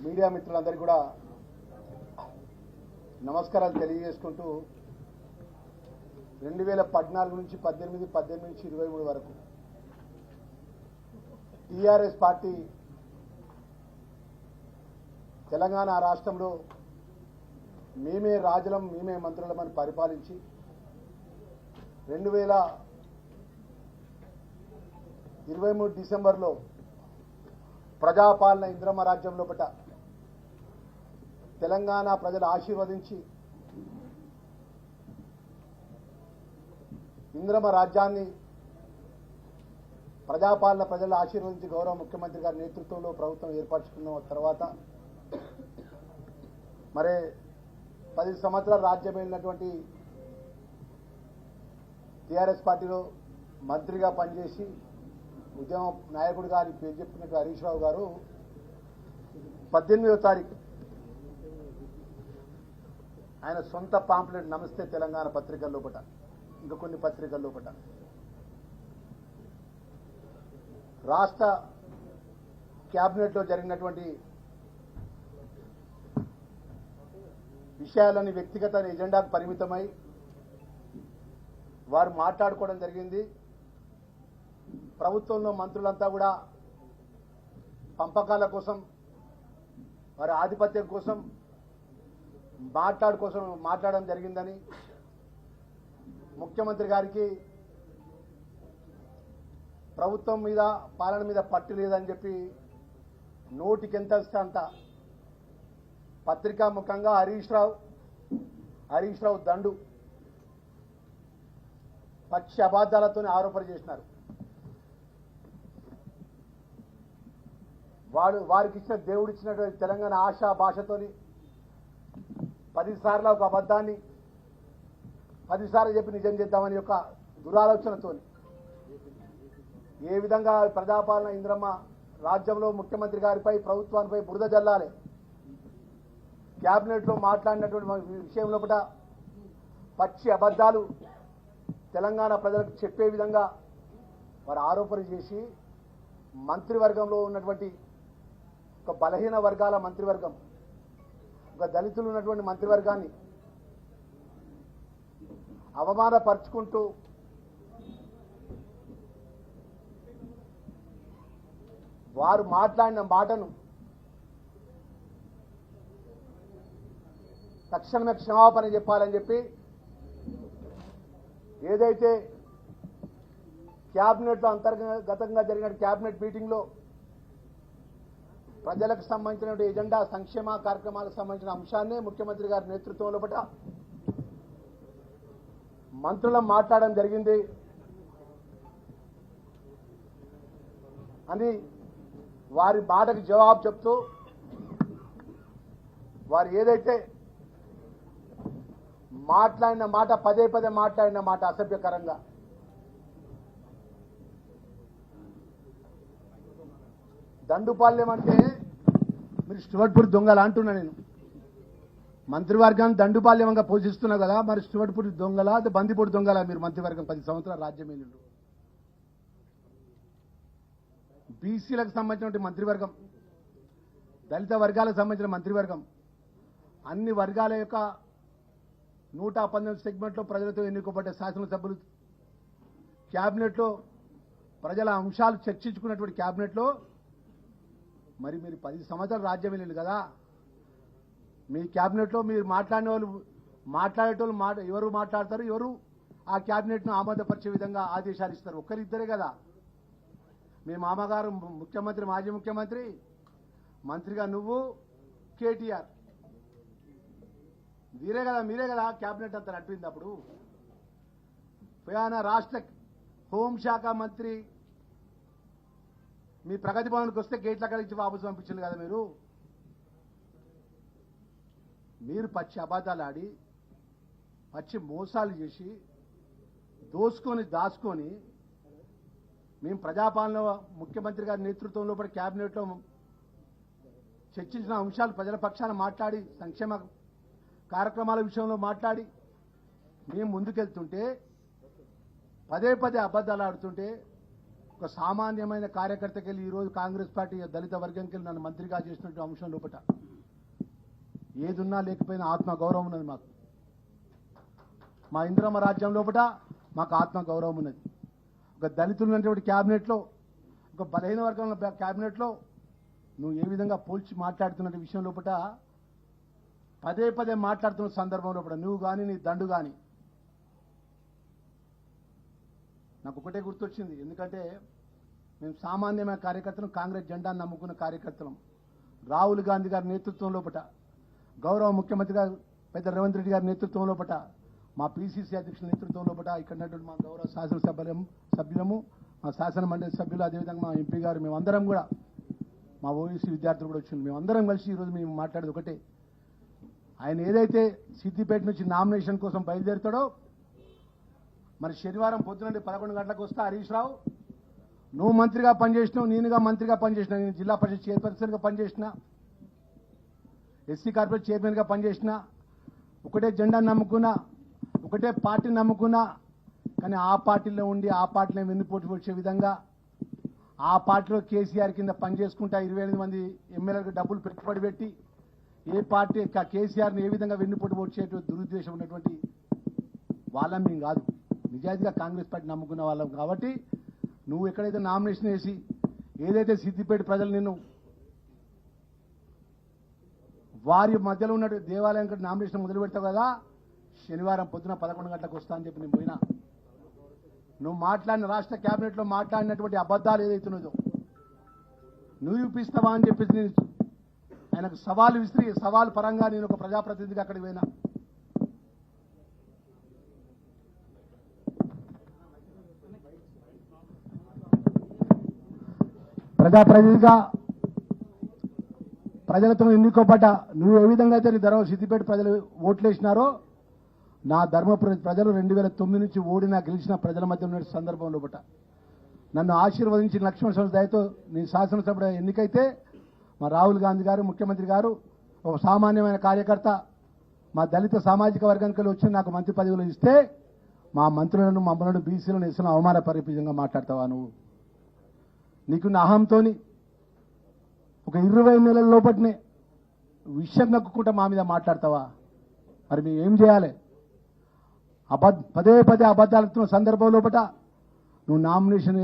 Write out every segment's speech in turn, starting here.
Media మిత్రులందరికీ కూడా నమస్కారాలు తెలియజేసుకుంటూ 2014 నుంచి 18 నుంచి 23 వరకు టీఆర్ఎస్ పార్టీ తెలంగాణ రాష్ట్రంలో మేమే రాజులం మేమే మంత్రులమని పరిపాలించి 2023 డిసెంబర్లో ప్రజాపాలన ఇంద్రమ్మ రాజ్యం లోపట తెలంగాణ ప్రజలు ఆశీర్వదించి ఇంద్రమ్మ రాజ్యాన్ని ప్రజాపాలన ప్రజలు ఆశీర్వదించి గౌరవ ముఖ్యమంత్రి గారి నేతృత్వంలో ప్రభుత్వం ఏర్పరచుకున్న తర్వాత మరి 10 సంవత్సరాలు రాజ్యం వెళ్ళినటువంటి టీఆర్ఎస్ పార్టీలో మంత్రిగా పనిచేసి ఉద్యమ నాయకుడు గారి పేరు చెప్పుకున్నట్టు హరీష్ రావు గారు 18వ తారీఖు ఆయన సొంత పాంప్లెట్ నమస్తే తెలంగాణ పత్రికల లోపట ఇంకా కొన్ని పత్రికల లోపట రాష్ట్ర క్యాబినెట్లో జరిగినటువంటి విషయాలని వ్యక్తిగత ఎజెండాకు పరిమితమై వారు మాట్లాడుకోవడం జరిగింది. ప్రభుత్వంలో మంత్రులంతా కూడా పంపకాల కోసం వారి ఆధిపత్యం కోసం మాట్లాడడం జరిగిందని ముఖ్యమంత్రి గారికి ప్రభుత్వం మీద పాలన మీద పట్టు లేదని చెప్పి నోటికి ఎంత వస్తే అంత పత్రికా ముఖంగా హరీష్ రావు దండు పచ్చి అబద్ధాలతో ఆరోపణ చేసినారు. వారికి ఇచ్చిన దేవుడు ఇచ్చినటువంటి తెలంగాణ ఆశా భాషతోని 10 సార్లు ఒక అబద్ధాన్ని 10 సార్లు చెప్పి నిజం చేద్దామని యొక్క దురాలోచనతో ఏ విధంగా ప్రజాపాలన ఇంద్రమ్మ రాజ్యంలో ముఖ్యమంత్రి గారిపై ప్రభుత్వానిపై బురద జల్లాలి, క్యాబినెట్లో మాట్లాడినటువంటి విషయం లోపల పచ్చి అబద్ధాలు తెలంగాణ ప్రజలకు చెప్పే విధంగా వారు ఆరోపణ చేసి మంత్రివర్గంలో ఉన్నటువంటి ఒక బలహీన వర్గాల మంత్రివర్గం, ఒక దళితులు ఉన్నటువంటి మంత్రివర్గాన్ని అవమానపరుచుకుంటూ వారు మాట్లాడిన మాటను తక్షణమే క్షమాపణ చెప్పాలని చెప్పి ఏదైతే క్యాబినెట్లో అంతర్గతంగా జరిగిన క్యాబినెట్ మీటింగ్లో ప్రజలకు సంబంధించిన ఎజెండా సంక్షేమ కార్యక్రమాలకు సంబంధించిన అంశాన్నే ముఖ్యమంత్రి గారి నేతృత్వంలో మంత్రులు మాట్లాడడం జరిగింది అని వారి మాటకు జవాబు చెప్తూ వారు ఏదైతే మాట్లాడిన మాట పదే మాట్లాడిన మాట అసభ్యకరంగా దండుపాల్యం అంటే మీరు స్టువర్ట్పూర్ దొంగల అంటున్నా. నేను మంత్రివర్గాన్ని దండుపాల్యంగా పోషిస్తున్నా కదా, మరి స్టువర్ట్పూర్ దొంగల బందిపూడి దొంగల మీరు మంత్రివర్గం 10 సంవత్సరాల రాజ్యమేలు బీసీలకు సంబంధించిన మంత్రివర్గం, దళిత వర్గాలకు సంబంధించిన మంత్రివర్గం, అన్ని వర్గాల యొక్క 119 సెగ్మెంట్లో ప్రజలతో ఎన్నుకోబడ్డ శాసనసభ్యులు క్యాబినెట్లో ప్రజల అంశాలు చర్చించుకున్నటువంటి క్యాబినెట్లో మరి మీరు 10 సంవత్సరాలు రాజ్యం వెళ్ళింది కదా, మీ క్యాబినెట్లో మీరు మాట్లాడేటోళ్ళు ఎవరు మాట్లాడతారు, ఎవరు ఆ క్యాబినెట్ను ఆమోదపరిచే విధంగా ఆదేశాలు ఇస్తారు? ఒక్కరిద్దరే కదా. మీ మామగారు ముఖ్యమంత్రి, మాజీ ముఖ్యమంత్రి, మంత్రిగా నువ్వు, కేటీఆర్, మీరే కదా క్యాబినెట్ అంతా నడిపింది. అప్పుడు ప్రయాణ రాష్ట్ర హోంశాఖ మంత్రి మీ ప్రగతి భవన్కి వస్తే గేట్ల కలిసి వాపసు పంపించారు కదా. మీరు పచ్చి అబద్ధాలు ఆడి పచ్చి మోసాలు చేసి దాచుకొని మేము ప్రజాపాలన ముఖ్యమంత్రి గారి నేతృత్వంలో క్యాబినెట్లో చర్చించిన అంశాలు ప్రజల పక్షాన మాట్లాడి సంక్షేమ కార్యక్రమాల విషయంలో మాట్లాడి మేము ముందుకెళ్తుంటే పదే అబద్ధాలు ఆడుతుంటే ఒక సామాన్యమైన కార్యకర్తకి వెళ్ళి ఈరోజు కాంగ్రెస్ పార్టీ దళిత వర్గంకి వెళ్ళి నన్ను మంత్రిగా చేసినటువంటి అంశం లోపల ఏదున్నా లేకపోయినా ఆత్మ గౌరవం ఉన్నది మాకు. మా ఇందిరమ్మ రాజ్యం లోపల మాకు ఆత్మ గౌరవం ఉన్నది. ఒక దళితులు ఉన్నటువంటి క్యాబినెట్లో, ఒక బలహీన వర్గంలో క్యాబినెట్లో నువ్వు ఏ విధంగా పోల్చి మాట్లాడుతున్న విషయం లోపల పదే పదే మాట్లాడుతున్న సందర్భం లోపల నువ్వు కానీ నీ దండు కానీ నాకు ఒకటే గుర్తొచ్చింది. ఎందుకంటే మేము సామాన్యమైన కార్యకర్తలం, కాంగ్రెస్ జెండాను నమ్ముకున్న కార్యకర్తలం. రాహుల్ గాంధీ గారి నేతృత్వం లోపల, గౌరవ ముఖ్యమంత్రి గారు పెద్ద రేవంత్ రెడ్డి గారి నేతృత్వం లోపల, మా పిసిసి అధ్యక్షుల నేతృత్వం లోపల, ఇక్కడ మా గౌరవ శాసనసభ్యులము, మా శాసన మండలి సభ్యులు, అదేవిధంగా మా ఎంపీ గారు, మేమందరం కూడా, మా ఓయూసీ విద్యార్థులు కూడా వచ్చింది. మేమందరం కలిసి ఈరోజు మేము మాట్లాడేది ఒకటే. ఆయన ఏదైతే సిద్దిపేట నుంచి నామినేషన్ కోసం బయలుదేరుతాడో, మరి శనివారం పొద్దునండి 11 గంటలకు వస్తా హరీష్ రావు, నువ్వు మంత్రిగా పనిచేసినావు, నేనుగా మంత్రిగా పనిచేసిన, నేను జిల్లా పరిషత్ చైర్పర్సన్గా పనిచేసిన, ఎస్సీ కార్పొరేట్ చైర్మన్గా పనిచేసిన, ఒకటే జెండా నమ్ముకున్నా, ఒకటే పార్టీని నమ్ముకున్నా. కానీ ఆ పార్టీలో ఉండి ఆ పార్టీలో వెన్నుపోటు వచ్చే విధంగా, ఆ పార్టీలో కేసీఆర్ కింద పనిచేసుకుంటా 28 మంది ఎమ్మెల్యేలకు డబ్బులు పెట్టుబడి పెట్టి ఏ పార్టీ కేసీఆర్ని ఏ విధంగా వెన్నుపోటు వచ్చేటువంటి దురుద్దేశం ఉన్నటువంటి వాళ్ళం మేము కాదు. నిజాయితీగా కాంగ్రెస్ పార్టీ నమ్ముకున్న వాళ్ళం. కాబట్టి నువ్వు ఎక్కడైతే నామినేషన్ వేసి ఏదైతే సిద్దిపేట ప్రజలు నిన్ను వారి మధ్యలో ఉన్న దేవాలయం కంటే నామినేషన్ మొదలు పెడతావు కదా, శనివారం పొద్దున 11 గంటలకు వస్తా అని చెప్పి నేను పోయినా. నువ్వు మాట్లాడిన రాష్ట్ర క్యాబినెట్లో మాట్లాడినటువంటి అబద్ధాలు ఏదైతున్నదో నువ్వు చూపిస్తావా అని చెప్పేసి నేను ఆయనకు సవాలు విసిరి, సవాలు పరంగా నేను ఒక ప్రజాప్రతినిధిగా అక్కడికి పోయినా. ప్రజాప్రతినిధిగా ప్రజలతో ఎన్నుకోబడ్డ నువ్వు ఏ విధంగా అయితే నీ ధర్మ సిద్దిపేట ప్రజలు ఓట్లేసినారో, నా ధర్మ ప్రజలు 2009 నుంచి ఓడినా గెలిచిన ప్రజల మధ్య ఉన్న సందర్భంలో బట్ట నన్ను ఆశీర్వదించి లక్ష్మణ సంస్థ దయతో నీ శాసనసభ ఎన్నికైతే మా రాహుల్ గాంధీ గారు, ముఖ్యమంత్రి గారు, ఒక సామాన్యమైన కార్యకర్త, మా దళిత సామాజిక వర్గానికి వచ్చి నాకు మంత్రి పదవులు ఇస్తే మా మంత్రులను, మమ్మల్ని, బీసీలను ఇస్తున్న అవమానపరిపంగా మాట్లాడతావా నువ్వు? నీకున్న అహంతోని ఒక 20 నెలల లోపటినే విషయం నక్కుకుంటా మా మీద మాట్లాడతావా? మరి మేము ఏం చేయాలి? పదే పదే అబద్ధాలుతున్న సందర్భం లోపల నువ్వు నామినేషన్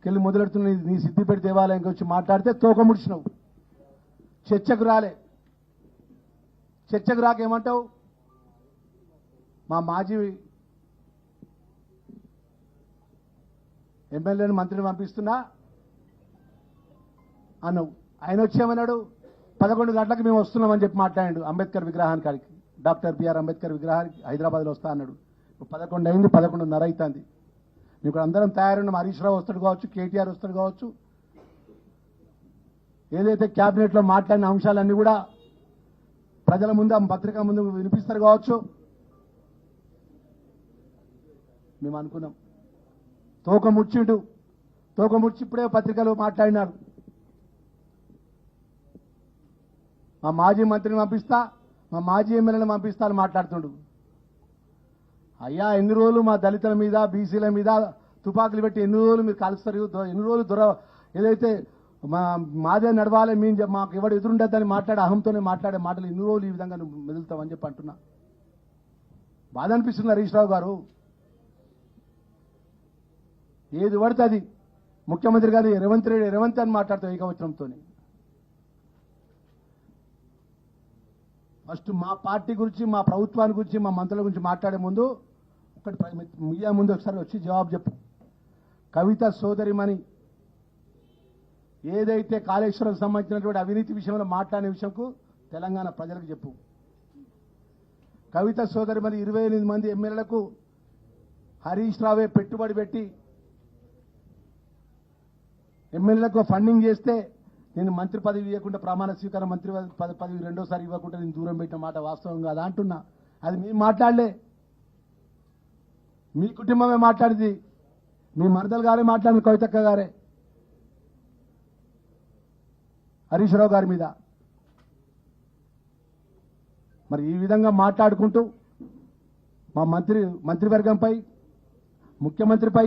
కెళ్ళి మొదలెడుతున్న నీ సిద్దిపేట దేవాలయంకి వచ్చి మాట్లాడితే తోక ముడిచినావు. చర్చకు రాలే. చర్చకు రాకేమంటావు? మా మాజీ ఎమ్మెల్యేని మంత్రిని పంపిస్తున్నా అన్నావు. ఆయన వచ్చేమన్నాడు, 11 గంటలకు మేము వస్తున్నామని చెప్పి మాట్లాడాడు. అంబేద్కర్ విగ్రహానికి కాడికి, డాక్టర్ బిఆర్ అంబేద్కర్ విగ్రహానికి హైదరాబాద్లో వస్తా అన్నాడు. 11 అయింది, 11:30 అవుతుంది. మీకు అందరం తయారున్న హరీష్ రావు వస్తాడు కావచ్చు, కేటీఆర్ వస్తాడు కావచ్చు. ఏదైతే క్యాబినెట్లో మాట్లాడిన అంశాలన్నీ కూడా ప్రజల ముందు, పత్రిక ముందు వినిపిస్తారు కావచ్చు. మేము అనుకున్నాం తోక ముడిచి ఇప్పుడే పత్రికలో మాట్లాడినారు. మా మాజీ మంత్రిని పంపిస్తా, మా మాజీ ఎమ్మెల్యేని పంపిస్తా అని మాట్లాడుతుండు. అయ్యా, ఎన్ని రోజులు మా దళితుల మీద, బీసీల మీద తుపాకులు పెట్టి ఎన్ని రోజులు మీరు కలుస్తారు? ఎన్ని రోజులు ఏదైతే మాదే నడవాలి, మాకు ఎవడు ఎదురుండద్దని మాట్లాడే అహంతోనే మాట్లాడే మాటలు ఎన్ని రోజులు ఈ విధంగా నువ్వు మెదులుతావని చెప్పి అంటున్నా. బాధ అనిపిస్తుంది హరీష్ రావు గారు. ఏది పడితే అది ముఖ్యమంత్రి గారు రేవంత్ అని మాట్లాడతావు ఏకవచనంతో. ఫస్ట్ మా పార్టీ గురించి, మా ప్రభుత్వాన్ని గురించి, మా మంత్రుల గురించి మాట్లాడే ముందు ఒకటి మీడియా ముందు ఒకసారి వచ్చి జవాబు చెప్పు. కవిత సోదరిమణి ఏదైతే కాళేశ్వరం సంబంధించినటువంటి అవినీతి విషయంలో మాట్లాడిన విషయంకు తెలంగాణ ప్రజలకు చెప్పు. కవిత సోదరిమణి 28 మంది ఎమ్మెల్యేలకు హరీష్ రావే పెట్టుబడి పెట్టి ఎమ్మెల్యేలకు ఫండింగ్ చేస్తే నేను మంత్రి పదవి ఇవ్వకుండా, ప్రమాణ స్వీకారం మంత్రి పదవి రెండోసారి ఇవ్వకుండా నేను దూరం పెట్టిన మాట వాస్తవం కాదా అంటున్నా. అది మేము మాట్లాడలే, మీ కుటుంబమే మాట్లాడింది. మీ మరదలు గారే మాట్లాడింది, కవితక్క గారే హరీష్ రావు గారి మీద. మరి ఈ విధంగా మాట్లాడుకుంటూ మా మంత్రివర్గంపై, ముఖ్యమంత్రిపై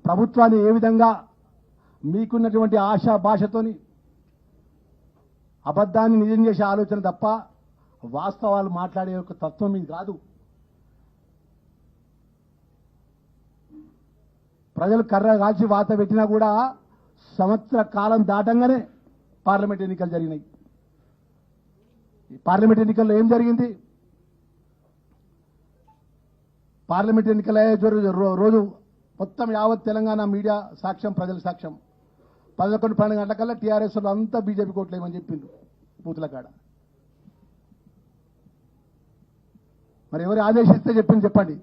ప్రభుత్వాన్ని ఏ విధంగా మీకున్నటువంటి ఆశా భాషతోని అబద్ధాన్ని నిజం చేసే ఆలోచన తప్ప వాస్తవాలు మాట్లాడే ఒక తత్వం ఇది కాదు. ప్రజలు కర్ర కాల్చి వాత పెట్టినా కూడా సంవత్సర కాలం దాటంగానే పార్లమెంట్ ఎన్నికలు జరిగినాయి. ఈ పార్లమెంట్ ఎన్నికల్లో ఏం జరిగింది? పార్లమెంట్ ఎన్నికల రోజు మొత్తం యావత్ తెలంగాణ మీడియా సాక్ష్యం, ప్రజల సాక్ష్యం. 11-12 గంటలకల్లా టీఆర్ఎస్ వాళ్ళు అంతా బీజేపీ కోట్లేమని చెప్పిండ్రు బూతుల కాడ. మరి ఎవరు ఆదేశిస్తే చెప్పండి.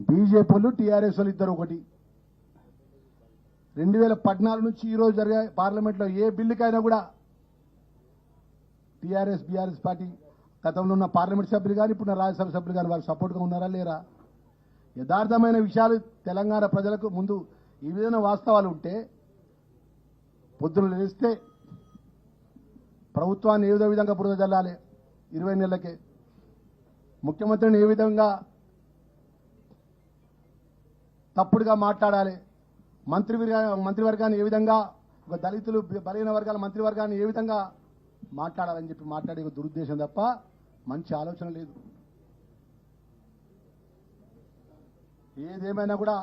బీజేపీ వాళ్ళు టీఆర్ఎస్ వాళ్ళు ఇద్దరు ఒకటి. 2014 నుంచి ఈ రోజు జరిగే పార్లమెంట్లో ఏ బిల్లుకైనా కూడా టీఆర్ఎస్ బీఆర్ఎస్ పార్టీ గతంలో ఉన్న పార్లమెంట్ సభ్యులు కానీ ఇప్పుడు రాజ్యసభ సభ్యులు కానీ వాళ్ళు సపోర్ట్గా ఉన్నారా లేరా? యథార్థమైన విషయాలు తెలంగాణ ప్రజలకు ముందు ఈ విధమైన వాస్తవాలు ఉంటే పొద్దున లేస్తే ప్రభుత్వాన్ని ఏ విధంగా బురద జల్లాలి 20 నెలలకే, ముఖ్యమంత్రిని ఏ విధంగా తప్పుడుగా మాట్లాడాలి, మంత్రివర్గాన్ని ఏ విధంగా, ఒక దళితులు బలహీన వర్గాల మంత్రివర్గాన్ని ఏ విధంగా మాట్లాడాలని చెప్పి మాట్లాడే దురుద్దేశం తప్ప మంచి ఆలోచన లేదు. ఏదేమైనా కూడా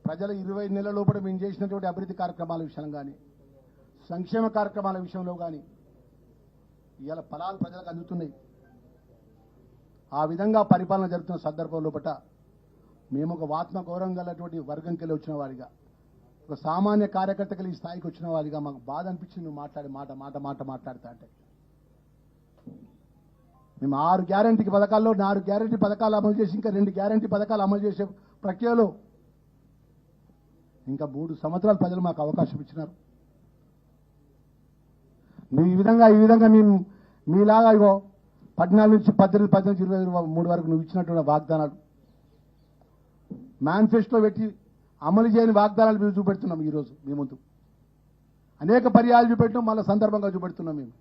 ప్రజల 20 నెలల లోపల మేము చేసినటువంటి అభివృద్ధి కార్యక్రమాల విషయం కానీ, సంక్షేమ కార్యక్రమాల విషయంలో కానీ ఇవాళ ఫలాలు ప్రజలకు అందుతున్నాయి. ఆ విధంగా పరిపాలన జరుగుతున్న సందర్భంలో పట్ల మేము ఒక ఆత్మ గౌరవం గలటువంటి వర్గంకెళ్ళి వచ్చిన వారిగా, ఒక సామాన్య కార్యకర్తకి ఈ స్థాయికి వచ్చిన వారిగా మాకు బాధ అనిపించింది. నువ్వు మాట్లాడే మాట్లాడుతా అంటే మేము 6 గ్యారంటీ పథకాల్లో 4 గ్యారంటీ పథకాలు అమలు చేసి ఇంకా 2 గ్యారంటీ పథకాలు అమలు చేసే ప్రక్రియలో ఇంకా 3 సంవత్సరాలు ప్రజలు మాకు అవకాశం ఇచ్చినారు. నువ్వు ఈ విధంగా మేము మీలాగా ఇగో 14 నుంచి 18, 19, 23 వరకు నువ్వు ఇచ్చినటువంటి వాగ్దానాలు మేనిఫెస్టో పెట్టి అమలు చేయని వాగ్దానాలు మేము చూపెడుతున్నాం. ఈరోజు మీ ముందు అనేక పర్యాలు చూపెట్టినాం, మళ్ళీ సందర్భంగా చూపెడుతున్నాం. మేము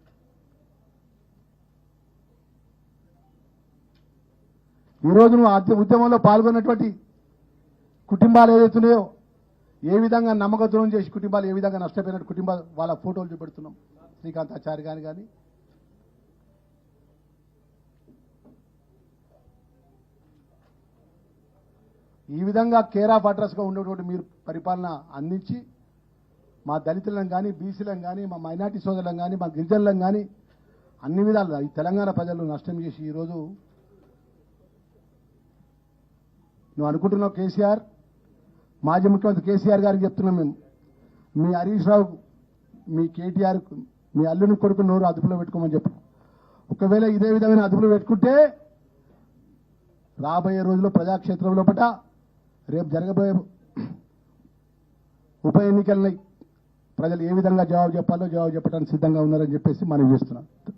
ఈరోజు నువ్వు ఉద్యమంలో పాల్గొన్నటువంటి కుటుంబాలు ఏదైతున్నాయో ఏ విధంగా నమ్మకద్రోహం చేసి కుటుంబాలు ఏ విధంగా నష్టపోయినట్టు కుటుంబాలు వాళ్ళ ఫోటోలు చూపెడుతున్నాం. శ్రీకాంత్ ఆచార్య గారు కానీ ఈ విధంగా కేర్ ఆఫ్ అడ్రస్గా ఉన్నటువంటి మీరు పరిపాలన అందించి మా దళితులను కానీ, బీసీలను కానీ, మా మైనార్టీ సోదరులను కానీ, మా గిరిజనులను కానీ అన్ని విధాలుగా ఈ తెలంగాణ ప్రజలు నష్టం చేసి ఈరోజు నువ్వు అనుకుంటున్నావు కేసీఆర్, మాజీ ముఖ్యమంత్రి కేసీఆర్ గారికి చెప్తున్నాం మేము, మీ హరీష్ రావు, మీ కేటీఆర్, మీ అల్లుని కొడుకు నోరు అదుపులో పెట్టుకోమని చెప్పు. ఒకవేళ ఇదే విధమైన అదుపులో పెట్టుకుంటే రాబోయే రోజుల్లో ప్రజాక్షేత్రంలో పట రేపు జరగబోయే ఉప ఎన్నికలని ప్రజలు ఏ విధంగా జవాబు చెప్పాలో జవాబు చెప్పడానికి సిద్ధంగా ఉన్నారని చెప్పేసి మనం చేస్తున్నాం.